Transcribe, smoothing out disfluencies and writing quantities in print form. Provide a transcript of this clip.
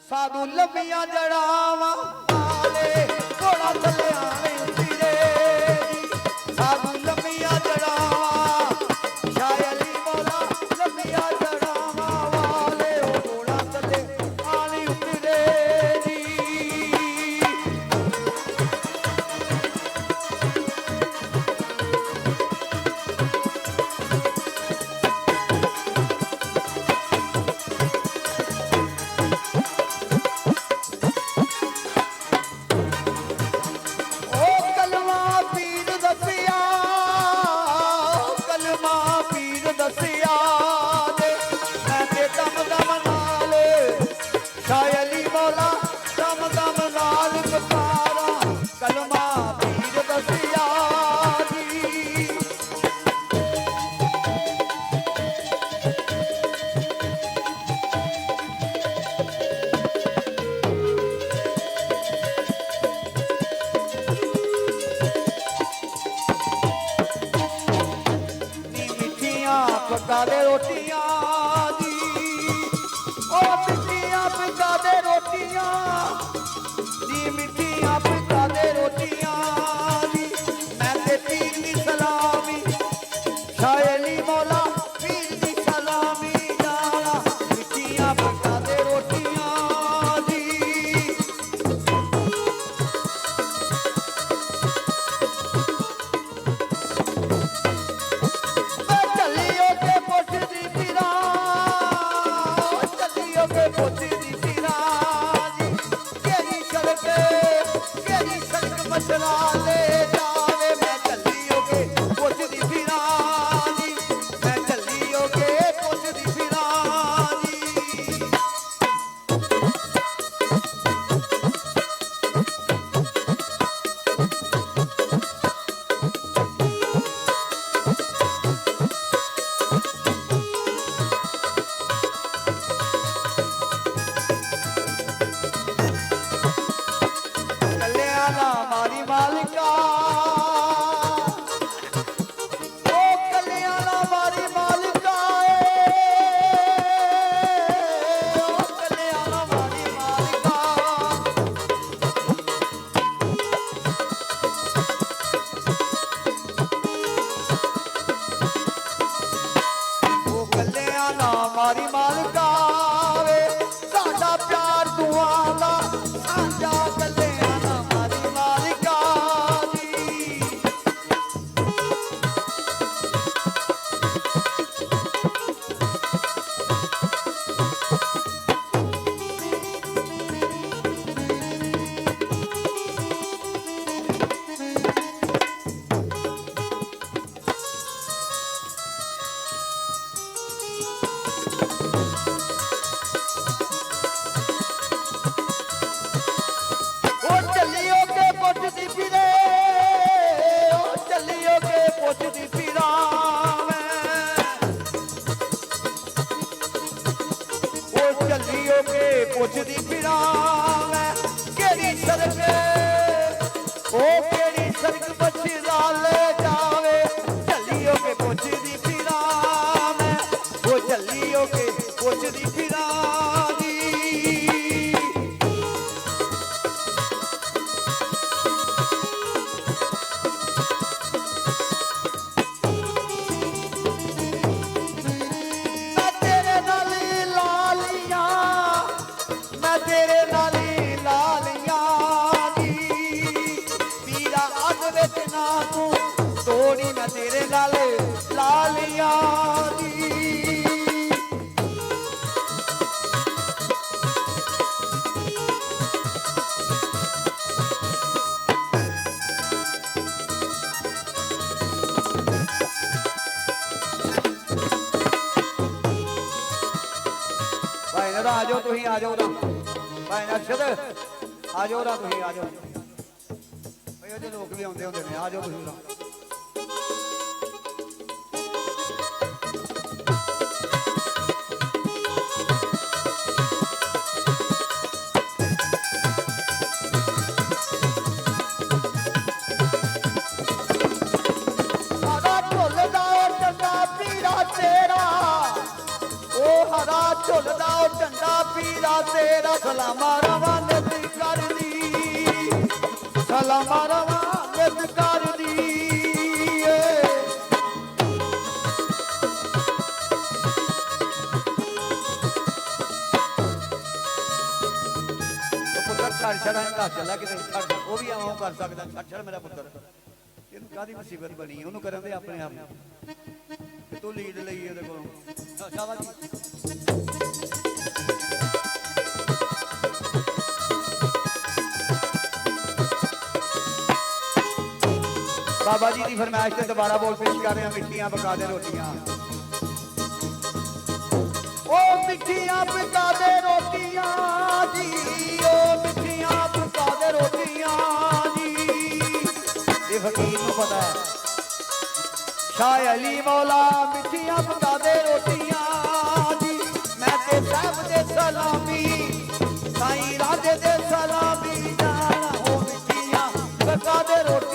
साधु लंबिया जड़ावा वाले घोड़ा थले आवे उतरे साधु लंबिया जड़ावा शायली मौला लंबिया जड़ावा वाले घोड़ा थले आवे उतरे जी। पका दे रोटियां दी ओ मिठियां पका दे रोटियां दी मिठियां पका दे रोटियां दी मैं ते पीर दी सलामी शायली मौला पीर दी सलामी जाना मिठियां पका दे रोटियां दी। मचला ले जावे मैं चलियो के पुछदी फिरानी मैं चलियो के पुछदी फिरानी। कल्याणा मारी मालिका ओ कल्याणा मारी मालिका ओ कल्याणा मारी मालिका ओ कल्याणा मारी मालिका वे साडा प्यार दुआ दा साझा कल्याणा मारी मालिका दी। पुछदी फिरां मैं केड़ी सड़क ओ केड़ी सड़क बछड़ा ले जावे चलियो के पुछदी फिरां मैं ओ चलियो के पुछदी फिरां दी। तेरे नाली लालियां दी पीरा अग विच ना तू तोड़ी मैं तेरे नाल लालियां दी। भाई ना आ जाओ तुम आ जाओ ना भाई नरशद आ जाओ ना तुम आ जाओ भाई अजे लोग भी आते होंगे आ जाओ तुम झुलदा झंडा पीला ਦਾ ਤੇਰਾ ਸਲਾਮਾ ਰਵਾ ਨਿਤ ਕਰਦੀ ਸਲਾਮਾ ਰਵਾ ਨਿਤ ਕਰਦੀ ਛੱਡ ਛੜਾ ਘਰ ਚੱਲਾ ਕਿਤੇ ਛੱਡ ਉਹ ਵੀ ਆਵਾਂ ਕਰ ਸਕਦਾ ਛੱਡ ਛੜ ਮੇਰਾ ਪੁੱਤਰ ਇਹਨੂੰ ਕਾਹਦੀ ਮੁਸੀਬਤ ਬਣੀ ਉਹਨੂੰ ਕਰਨ ਦੇ ਆਪਣੇ ਆਪ ਕਿ ਤੂੰ ਲੀਡ ਲਈ ਇਹਦੇ ਕੋਲੋਂ ਸ਼ਾਬਾਸ਼ ਜੀ ਬਾਬਾ ਜੀ ਦੀ ਫਰਮਾਇਸ਼ ਤੇ ਦੁਬਾਰਾ ਬੋਲ ਪੇਸ਼ ਕਰ ਰਹੇ ਹਾਂ ਮਿੱਠੀਆਂ ਪਕਾ ਦੇ ਰੋਟੀਆਂ ਉਹ ਮਿੱਠੀਆਂ ਪਕਾ ਦੇ ਰੋਟੀਆਂ ਜੀ ਉਹ ਮਿੱਠੀਆਂ ਪਕਾ ਦੇ ਰੋਟੀਆਂ ਜੀ ਇਹ ਫਕੀਰ ਨੂੰ ਪਤਾ ਹੈ ਸ਼ਾਹ ਅਲੀ ਮੌਲਾ ਮਿੱਠੀਆਂ ਪਕਾ ਦੇ ਰੋਟੀਆਂ ਜੀ ਮੈਂ ਤੇ ਸਾਹਿਬ ਦੇ ਸਲਾਮੀ ਸਾਈਂ ਰਾਜੇ ਦੇ ਸਲਾਮੀ ਜਾਣਾ ਉਹ ਮਿੱਠੀਆਂ ਪਕਾ ਦੇ ਰੋਟੀਆਂ